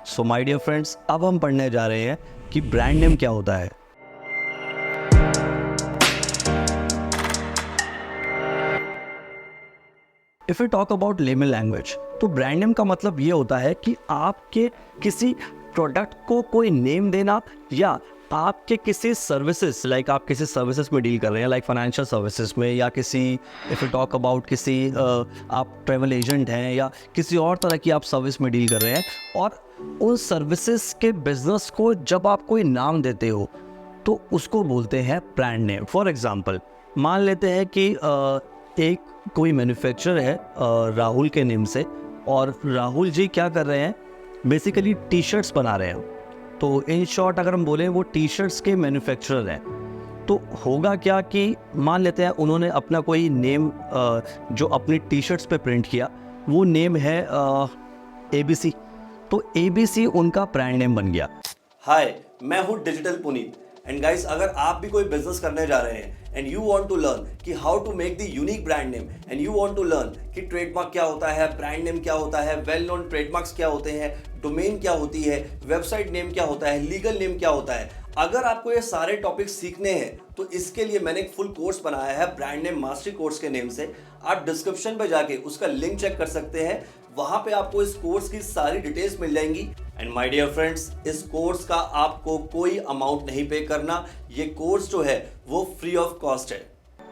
So my dear friends, अब हम पढ़ने जा रहे हैं कि ब्रांड नेम क्या होता है। If you talk about layman language, तो ब्रांड नेम का मतलब ये होता है कि आपके किसी प्रोडक्ट को कोई नेम देना, या आपके किसी सर्विसेज, लाइक आप किसी सर्विसेज में डील कर रहे हैं, लाइक फाइनेंशियल सर्विसेज में, या किसी इफ़ यू टॉक अबाउट किसी आप ट्रैवल एजेंट हैं या किसी और तरह की आप सर्विस में डील कर रहे हैं, और उन सर्विसेज के बिजनेस को जब आप कोई नाम देते हो तो उसको बोलते हैं ब्रांड नेम। फॉर एग्जांपल, मान लेते हैं कि एक कोई मैन्युफैक्चरर है राहुल के नेम से, और राहुल जी क्या कर रहे हैं, बेसिकली टी शर्ट्स बना रहे हैं। तो इन शॉर्ट अगर हम बोलें, वो टी शर्ट्स के मैन्युफैक्चरर हैं। तो होगा क्या कि मान लेते हैं उन्होंने अपना कोई नेम जो अपनी टी शर्ट्स पे प्रिंट किया, वो नेम है ABC। तो ABC उनका ब्रांड नेम बन गया। हाय, मैं हूँ डिजिटल पुनीत। एंड गाइस, अगर आप भी कोई बिजनेस करने जा रहे हैं and you want to learn कि how to make the unique brand name, and you want to learn कि ट्रेडमार्क क्या होता है, ब्रांड नेम क्या होता है, वेल नोन ट्रेडमार्क्स क्या होते हैं, डोमेन क्या होती है, वेबसाइट नेम क्या होता है, लीगल नेम क्या होता है, अगर आपको ये सारे टॉपिक्स सीखने हैं तो इसके लिए मैंने एक फुल कोर्स बनाया है ब्रांड नेम मास्टरी कोर्स के नेम से। आप डिस्क्रिप्शन पे जाके उसका लिंक चेक कर सकते हैं, वहां पे आपको इस कोर्स की सारी डिटेल्स मिल जाएंगी। एंड माय डियर फ्रेंड्स, इस कोर्स का आपको कोई अमाउंट नहीं पे करना, ये कोर्स जो है वो फ्री ऑफ कॉस्ट है।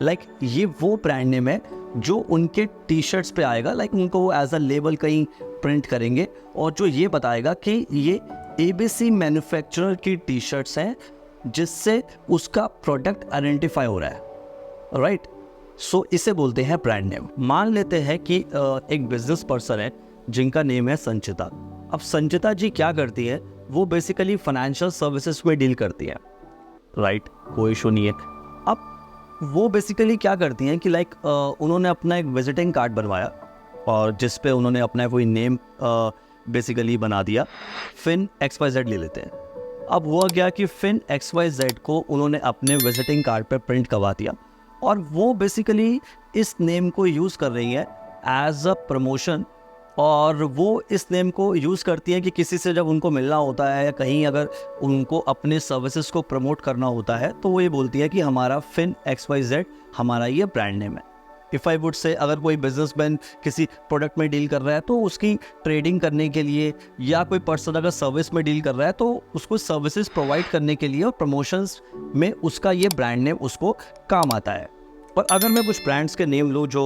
लाइक ये वो ब्रांड नेम है जो उनके टी शर्ट्स पे आएगा, लाइक उनको वो एज अ लेबल कहीं प्रिंट करेंगे, और जो ये बताएगा कि ये ABC मैन्युफैक्चरर की टी शर्ट्स हैं, जिससे उसका प्रोडक्ट आइडेंटिफाई हो रहा है, राइट। सो इसे बोलते हैं ब्रांड नेम। मान लेते हैं कि एक बिजनेस पर्सन है जिनका नेम है संचिता। अब संचिता जी क्या करती है, वो बेसिकली फाइनेंशियल सर्विसेज में डील करती है, राइट, कोई इशू नहीं है। अब वो बेसिकली क्या करती हैं कि लाइक उन्होंने अपना एक विजिटिंग कार्ड बनवाया, और जिस पे उन्होंने अपना कोई नेम बेसिकली बना दिया, फिन XYZ ले लेते हैं। अब हुआ क्या कि फिन XYZ को उन्होंने अपने विजिटिंग कार्ड पे प्रिंट करवा दिया, और वो बेसिकली इस नेम को यूज़ कर रही है एज अ प्रमोशन। और वो इस नेम को यूज़ करती हैं कि किसी से जब उनको मिलना होता है, या कहीं अगर उनको अपने सर्विसेज को प्रमोट करना होता है, तो वो ये बोलती है कि हमारा फिन XYZ हमारा ये ब्रांड नेम है। इफ़ आई वुड से, अगर कोई बिजनेसमैन किसी प्रोडक्ट में डील कर रहा है, तो उसकी ट्रेडिंग करने के लिए, या कोई पर्सन अगर सर्विस में डील कर रहा है, तो उसको सर्विसेज प्रोवाइड करने के लिए और प्रमोशंस में उसका ये ब्रांड नेम उसको काम आता है। और अगर मैं कुछ ब्रांड्स के नेम लूँ जो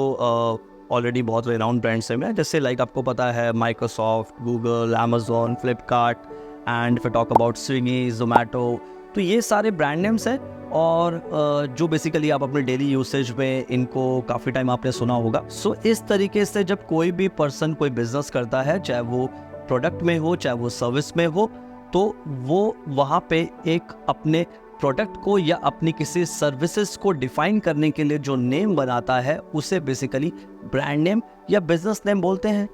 ऑलरेडी बहुत रेनाउंड ब्रांड्स हैं, जैसे लाइक आपको पता है Microsoft, Google, Amazon, Flipkart, and फिर टॉक अबाउट स्विगी, जोमेटो, तो ये सारे ब्रांड नेम्स हैं, और जो बेसिकली आप अपने डेली यूसेज में इनको काफ़ी टाइम आपने सुना होगा। सो इस तरीके से जब कोई भी पर्सन कोई बिजनेस करता है, चाहे वो प्रोडक्ट में हो चाहे वो सर्विस में हो, तो वो वहाँ पे एक अपने प्रोडक्ट को या अपनी किसी सर्विसेज को डिफाइन करने के लिए जो नेम बनाता है, उसे बेसिकली ब्रांड नेम या बिजनेस नेम बोलते हैं।